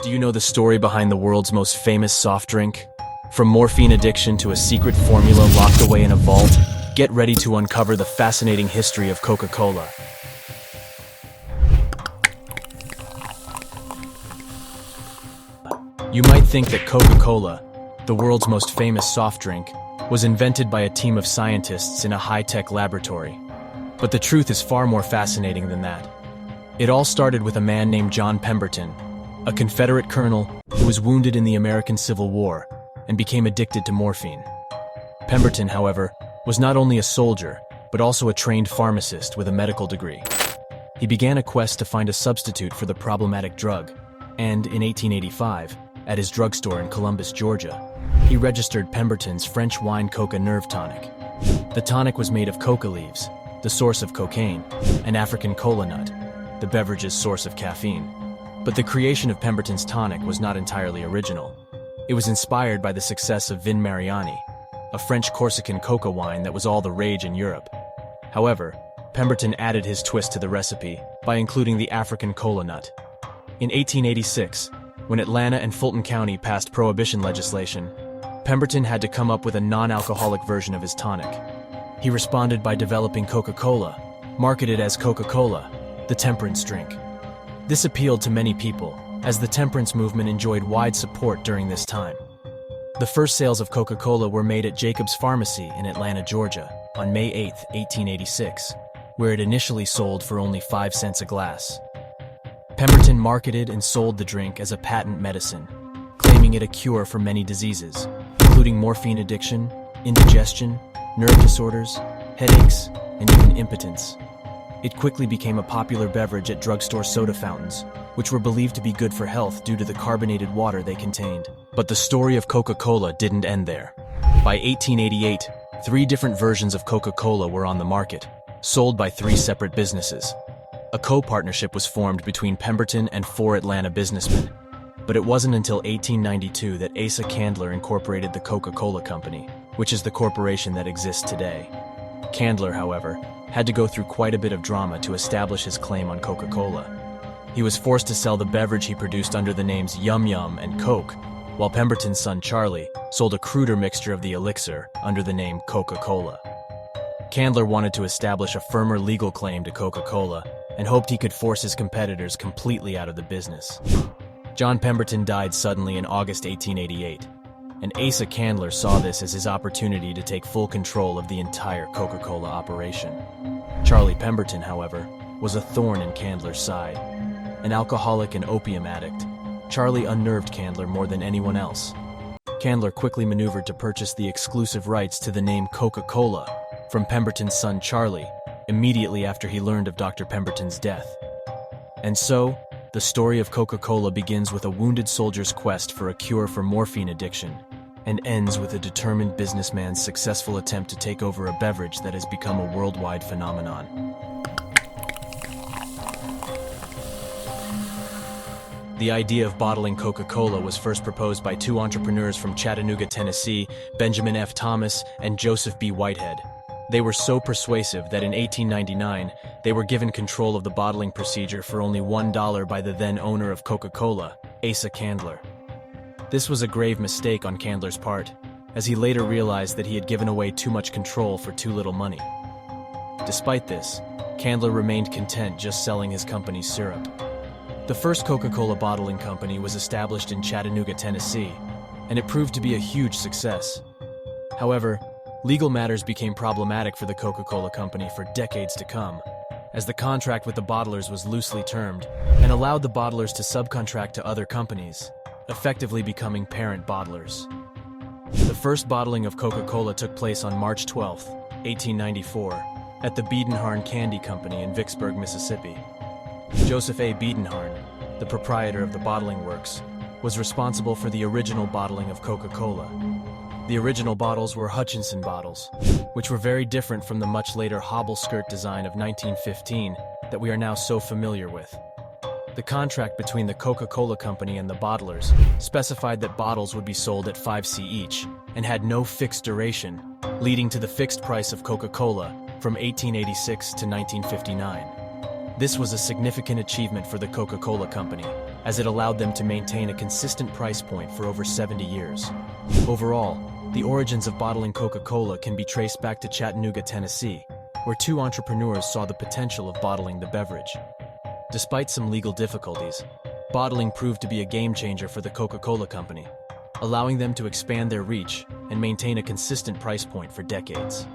Do you know the story behind the world's most famous soft drink? From morphine addiction to a secret formula locked away in a vault, get ready to uncover the fascinating history of Coca-Cola. You might think that Coca-Cola, the world's most famous soft drink, was invented by a team of scientists in a high-tech laboratory. But the truth is far more fascinating than that. It all started with a man named John Pemberton, a Confederate colonel who was wounded in the American Civil War and became addicted to morphine. Pemberton, however, was not only a soldier, but also a trained pharmacist with a medical degree. He began a quest to find a substitute for the problematic drug, and in 1885, at his drugstore in Columbus, Georgia, he registered Pemberton's French wine Coca Nerve Tonic. The tonic was made of coca leaves, the source of cocaine, and African cola nut, the beverage's source of caffeine. But the creation of Pemberton's tonic was not entirely original. It was inspired by the success of Vin Mariani, a French Corsican coca wine that was all the rage in Europe. However, Pemberton added his twist to the recipe by including the African cola nut. In 1886, when Atlanta and Fulton County passed prohibition legislation, Pemberton had to come up with a non-alcoholic version of his tonic. He responded by developing Coca-Cola, marketed as Coca-Cola, the temperance drink. This appealed to many people, as the temperance movement enjoyed wide support during this time. The first sales of Coca-Cola were made at Jacob's Pharmacy in Atlanta, Georgia, on May 8, 1886, where it initially sold for only 5 cents a glass. Pemberton marketed and sold the drink as a patent medicine, claiming it a cure for many diseases, including morphine addiction, indigestion, nerve disorders, headaches, and even impotence. It quickly became a popular beverage at drugstore soda fountains, which were believed to be good for health due to the carbonated water they contained. But the story of Coca-Cola didn't end there. By 1888, 3 different versions of Coca-Cola were on the market, sold by 3 separate businesses. A co-partnership was formed between Pemberton and 4 Atlanta businessmen. But it wasn't until 1892 that Asa Candler incorporated the Coca-Cola Company, which is the corporation that exists today. Candler, however, had to go through quite a bit of drama to establish his claim on Coca-Cola. He was forced to sell the beverage he produced under the names Yum Yum and Coke, while Pemberton's son Charlie sold a cruder mixture of the elixir under the name Coca-Cola. Candler wanted to establish a firmer legal claim to Coca-Cola and hoped he could force his competitors completely out of the business. John Pemberton died suddenly in August 1888, and Asa Candler saw this as his opportunity to take full control of the entire Coca-Cola operation. Charlie Pemberton, however, was a thorn in Candler's side. An alcoholic and opium addict, Charlie unnerved Candler more than anyone else. Candler quickly maneuvered to purchase the exclusive rights to the name Coca-Cola from Pemberton's son Charlie immediately after he learned of Dr. Pemberton's death. And so, the story of Coca-Cola begins with a wounded soldier's quest for a cure for morphine addiction and ends with a determined businessman's successful attempt to take over a beverage that has become a worldwide phenomenon. The idea of bottling Coca-Cola was first proposed by 2 entrepreneurs from Chattanooga, Tennessee, Benjamin F. Thomas and Joseph B. Whitehead. They were so persuasive that in 1899, they were given control of the bottling procedure for only $1 by the then owner of Coca-Cola, Asa Candler. This was a grave mistake on Candler's part, as he later realized that he had given away too much control for too little money. Despite this, Candler remained content just selling his company's syrup. The first Coca-Cola bottling company was established in Chattanooga, Tennessee, and it proved to be a huge success. However, legal matters became problematic for the Coca-Cola Company for decades to come, as the contract with the bottlers was loosely termed and allowed the bottlers to subcontract to other companies, effectively becoming parent bottlers. The first bottling of Coca-Cola took place on March 12, 1894, at the Biedenharn Candy Company in Vicksburg, Mississippi. Joseph A. Biedenharn, the proprietor of the bottling works, was responsible for the original bottling of Coca-Cola. The original bottles were Hutchinson bottles, which were very different from the much later hobble skirt design of 1915 that we are now so familiar with. The contract between the Coca-Cola Company and the bottlers specified that bottles would be sold at 5c each and had no fixed duration, leading to the fixed price of Coca-Cola from 1886 to 1959. This was a significant achievement for the Coca-Cola Company, as it allowed them to maintain a consistent price point for over 70 years. Overall, the origins of bottling Coca-Cola can be traced back to Chattanooga, Tennessee, where two entrepreneurs saw the potential of bottling the beverage. Despite some legal difficulties, bottling proved to be a game-changer for the Coca-Cola company, allowing them to expand their reach and maintain a consistent price point for decades.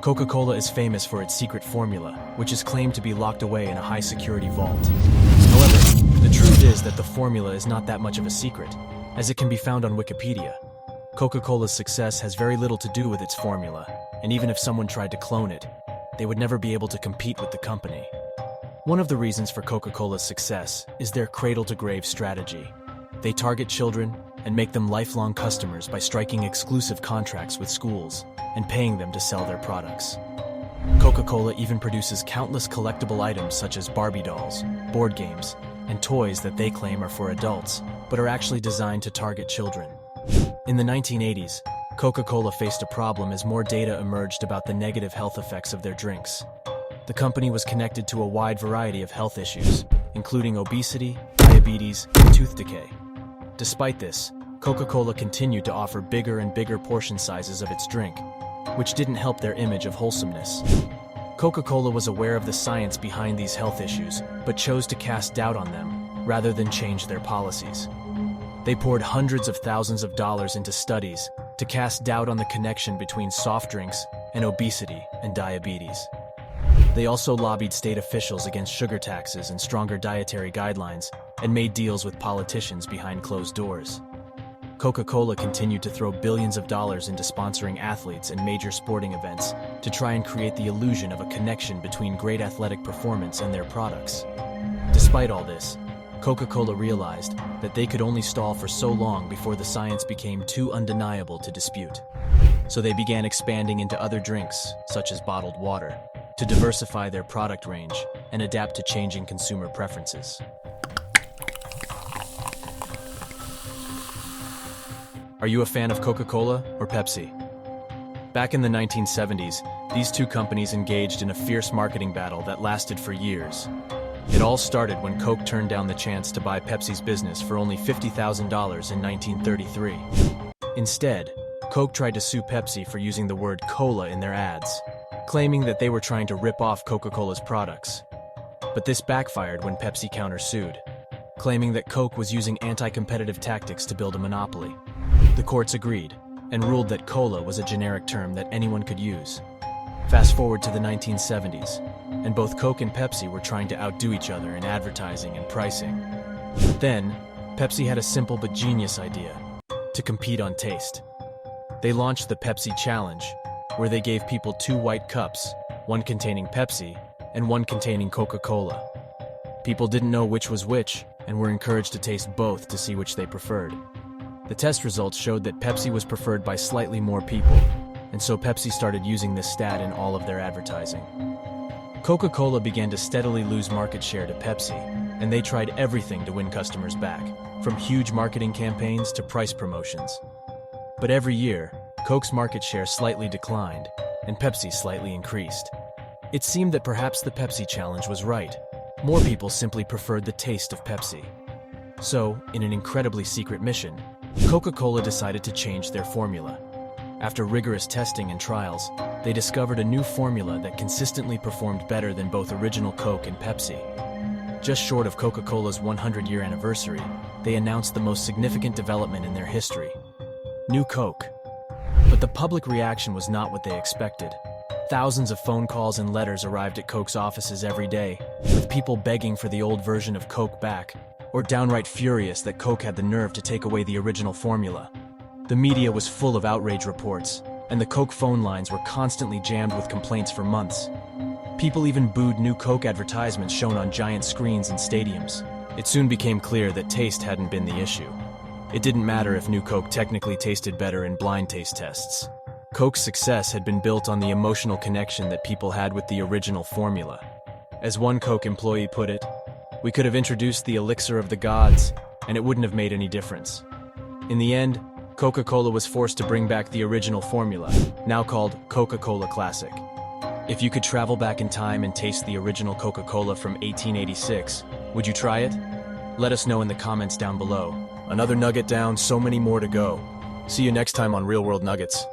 Coca-Cola is famous for its secret formula, which is claimed to be locked away in a high-security vault. However, the truth is that the formula is not that much of a secret, as it can be found on Wikipedia. Coca-Cola's success has very little to do with its formula, and even if someone tried to clone it, they would never be able to compete with the company. One of the reasons for Coca-Cola's success is their cradle-to-grave strategy. They target children and make them lifelong customers by striking exclusive contracts with schools and paying them to sell their products. Coca-Cola even produces countless collectible items such as Barbie dolls, board games, and toys that they claim are for adults, but are actually designed to target children. In the 1980s, Coca-Cola faced a problem as more data emerged about the negative health effects of their drinks. The company was connected to a wide variety of health issues, including obesity, diabetes, and tooth decay. Despite this, Coca-Cola continued to offer bigger and bigger portion sizes of its drink, which didn't help their image of wholesomeness. Coca-Cola was aware of the science behind these health issues, but chose to cast doubt on them, rather than change their policies. They poured hundreds of thousands of dollars into studies to cast doubt on the connection between soft drinks and obesity and diabetes. They also lobbied state officials against sugar taxes and stronger dietary guidelines, and made deals with politicians behind closed doors. Coca-Cola continued to throw billions of dollars into sponsoring athletes and major sporting events to try and create the illusion of a connection between great athletic performance and their products. Despite all this, Coca-Cola realized that they could only stall for so long before the science became too undeniable to dispute. So they began expanding into other drinks, such as bottled water, to diversify their product range and adapt to changing consumer preferences. Are you a fan of Coca-Cola or Pepsi? Back in the 1970s, these two companies engaged in a fierce marketing battle that lasted for years. It all started when Coke turned down the chance to buy Pepsi's business for only $50,000 in 1933. Instead, Coke tried to sue Pepsi for using the word cola in their ads, claiming that they were trying to rip off Coca-Cola's products. But this backfired when Pepsi countersued, claiming that Coke was using anti-competitive tactics to build a monopoly. The courts agreed and ruled that cola was a generic term that anyone could use. Fast forward to the 1970s, and both Coke and Pepsi were trying to outdo each other in advertising and pricing. Then, Pepsi had a simple but genius idea: to compete on taste. They launched the Pepsi Challenge, where they gave people two white cups, one containing Pepsi and one containing Coca-Cola. People didn't know which was which and were encouraged to taste both to see which they preferred. The test results showed that Pepsi was preferred by slightly more people, and so Pepsi started using this stat in all of their advertising. Coca-Cola began to steadily lose market share to Pepsi, and they tried everything to win customers back, from huge marketing campaigns to price promotions. But every year, Coke's market share slightly declined, and Pepsi slightly increased. It seemed that perhaps the Pepsi challenge was right. More people simply preferred the taste of Pepsi. So, in an incredibly secret mission, Coca-Cola decided to change their formula. After rigorous testing and trials, they discovered a new formula that consistently performed better than both original Coke and Pepsi. Just short of Coca-Cola's 100-year anniversary, they announced the most significant development in their history: New Coke. But the public reaction was not what they expected. Thousands of phone calls and letters arrived at Coke's offices every day, with people begging for the old version of Coke back, or downright furious that Coke had the nerve to take away the original formula. The media was full of outrage reports, and the Coke phone lines were constantly jammed with complaints for months. People even booed New Coke advertisements shown on giant screens in stadiums. It soon became clear that taste hadn't been the issue. It didn't matter if New Coke technically tasted better in blind taste tests. Coke's success had been built on the emotional connection that people had with the original formula. As one Coke employee put it, "We could have introduced the elixir of the gods, and it wouldn't have made any difference." In the end, Coca-Cola was forced to bring back the original formula, now called Coca-Cola Classic. If you could travel back in time and taste the original Coca-Cola from 1886, would you try it? Let us know in the comments down below. Another nugget down, so many more to go. See you next time on Real World Nuggets.